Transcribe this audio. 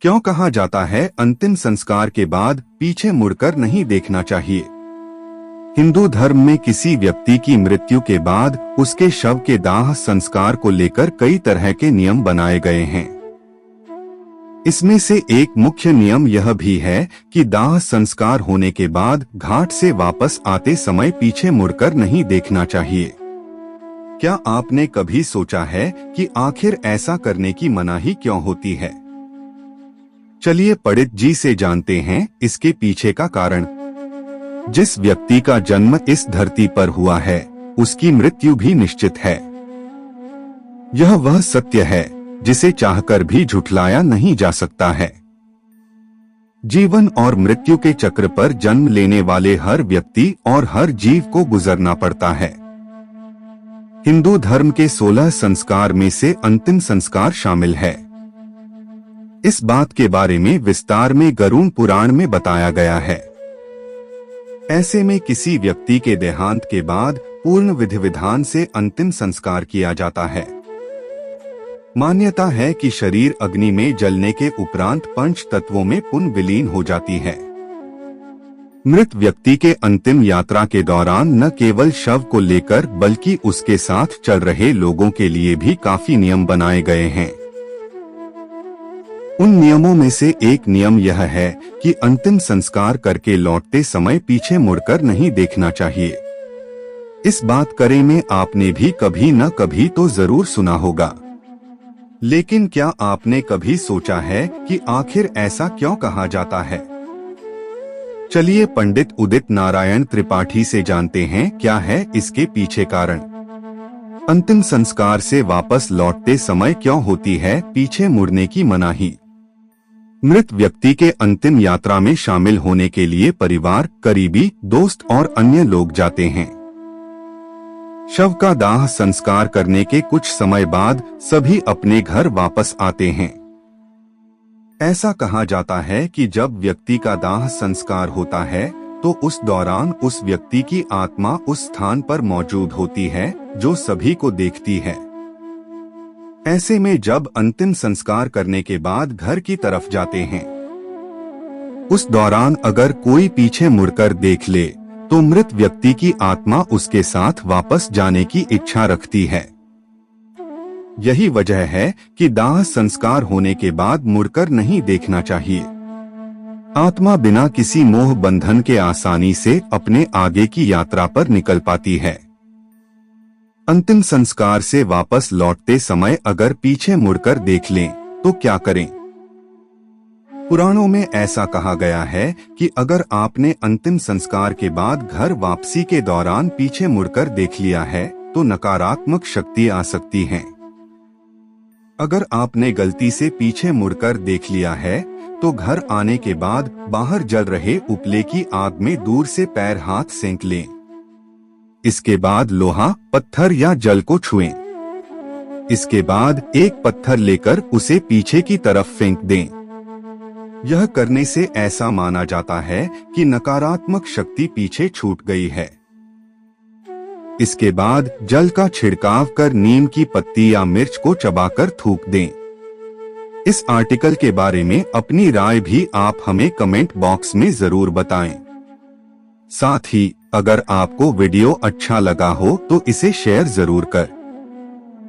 क्यों कहा जाता है अंतिम संस्कार के बाद पीछे मुड़कर नहीं देखना चाहिए? हिंदू धर्म में किसी व्यक्ति की मृत्यु के बाद उसके शव के दाह संस्कार को लेकर कई तरह के नियम बनाए गए हैं। इसमें से एक मुख्य नियम यह भी है कि दाह संस्कार होने के बाद घाट से वापस आते समय पीछे मुड़कर नहीं देखना चाहिए। क्या आपने कभी सोचा है कि आखिर ऐसा करने की मनाही क्यों होती है? चलिए पंडित जी से जानते हैं इसके पीछे का कारण। जिस व्यक्ति का जन्म इस धरती पर हुआ है, उसकी मृत्यु भी निश्चित है। यह वह सत्य है जिसे चाहकर भी झुठलाया नहीं जा सकता है। जीवन और मृत्यु के चक्र पर जन्म लेने वाले हर व्यक्ति और हर जीव को गुजरना पड़ता है। हिंदू धर्म के 16 संस्कार में से अंतिम संस्कार शामिल है। इस बात के बारे में विस्तार में गरुड़ पुराण में बताया गया है। ऐसे में किसी व्यक्ति के देहांत के बाद पूर्ण विधि विधान से अंतिम संस्कार किया जाता है। मान्यता है कि शरीर अग्नि में जलने के उपरांत पंच तत्वों में पुनः विलीन हो जाती है। मृत व्यक्ति के अंतिम यात्रा के दौरान न केवल शव को लेकर बल्कि उसके साथ चल रहे लोगों के लिए भी काफी नियम बनाए गए हैं। उन नियमों में से एक नियम यह है कि अंतिम संस्कार करके लौटते समय पीछे मुड़कर नहीं देखना चाहिए। इस बात करे में आपने भी कभी न कभी तो जरूर सुना होगा, लेकिन क्या आपने कभी सोचा है कि आखिर ऐसा क्यों कहा जाता है? चलिए पंडित उदित नारायण त्रिपाठी से जानते हैं क्या है इसके पीछे कारण। अंतिम संस्कार से वापस लौटते समय क्यों होती है पीछे मुड़ने की मनाही? मृत व्यक्ति के अंतिम यात्रा में शामिल होने के लिए परिवार, करीबी, दोस्त और अन्य लोग जाते हैं। शव का दाह संस्कार करने के कुछ समय बाद सभी अपने घर वापस आते हैं। ऐसा कहा जाता है कि जब व्यक्ति का दाह संस्कार होता है तो उस दौरान उस व्यक्ति की आत्मा उस स्थान पर मौजूद होती है जो सभी को देखती है। ऐसे में जब अंतिम संस्कार करने के बाद घर की तरफ जाते हैं, उस दौरान अगर कोई पीछे मुड़कर देख ले तो मृत व्यक्ति की आत्मा उसके साथ वापस जाने की इच्छा रखती है। यही वजह है कि दाह संस्कार होने के बाद मुड़कर नहीं देखना चाहिए। आत्मा बिना किसी मोह बंधन के आसानी से अपने आगे की यात्रा पर निकल पाती है। अंतिम संस्कार से वापस लौटते समय अगर पीछे मुड़कर देख लें तो क्या करें? पुराणों में ऐसा कहा गया है कि अगर आपने अंतिम संस्कार के बाद घर वापसी के दौरान पीछे मुड़कर देख लिया है तो नकारात्मक शक्ति आ सकती है। अगर आपने गलती से पीछे मुड़कर देख लिया है तो घर आने के बाद बाहर जल रहे उपले की आग में दूर से पैर हाथ सेंक लें। इसके बाद लोहा, पत्थर या जल को छुएं। इसके बाद एक पत्थर लेकर उसे पीछे की तरफ फेंक दें। यह करने से ऐसा माना जाता है कि नकारात्मक शक्ति पीछे छूट गई है। इसके बाद जल का छिड़काव कर नीम की पत्ती या मिर्च को चबाकर थूक दें। इस आर्टिकल के बारे में अपनी राय भी आप हमें कमेंट बॉक्स में जरूर बताएं। साथ ही अगर आपको वीडियो अच्छा लगा हो तो इसे शेयर जरूर कर।